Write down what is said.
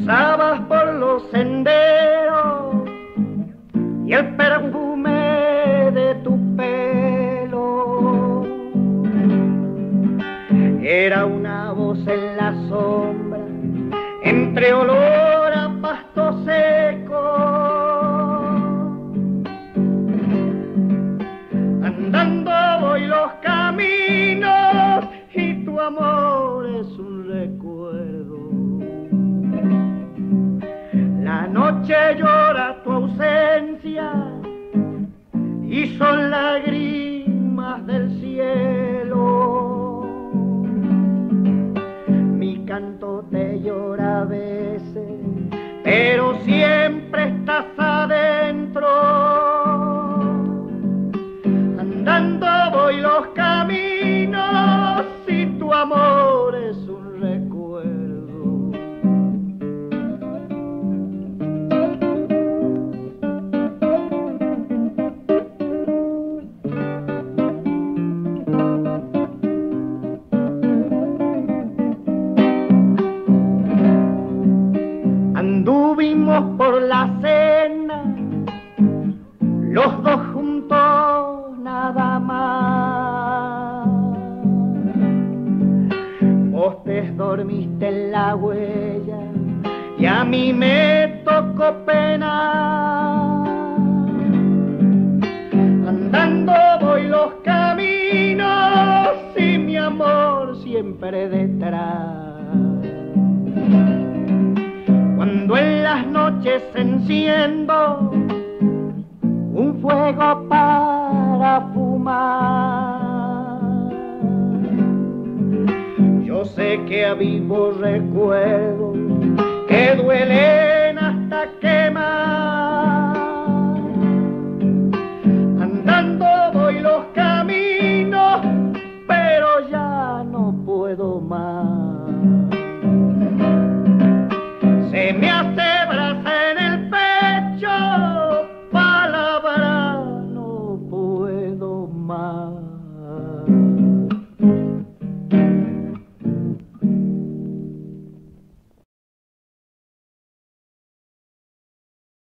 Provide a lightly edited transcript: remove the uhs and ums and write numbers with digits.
Cruzabas por los senderos y el perfume de tu pelo era una voz en la sombra, entre olor a pasto seco. Andando voy los caminos y tu amor es un recuerdo. La noche llora tu ausencia y son lágrimas del cielo. Mi canto te llora a veces, pero siempre estás adentro. Andando voy los caminos y tu amor es un recuerdo. Anduvimos por la cena, los dos juntos nada más. Vos te dormiste en la huella y a mí me tocó pena. Andando voy los caminos y mi amor siempre detrás. Cuando en las noches enciendo un fuego para fumar, yo sé que avivo recuerdos que duele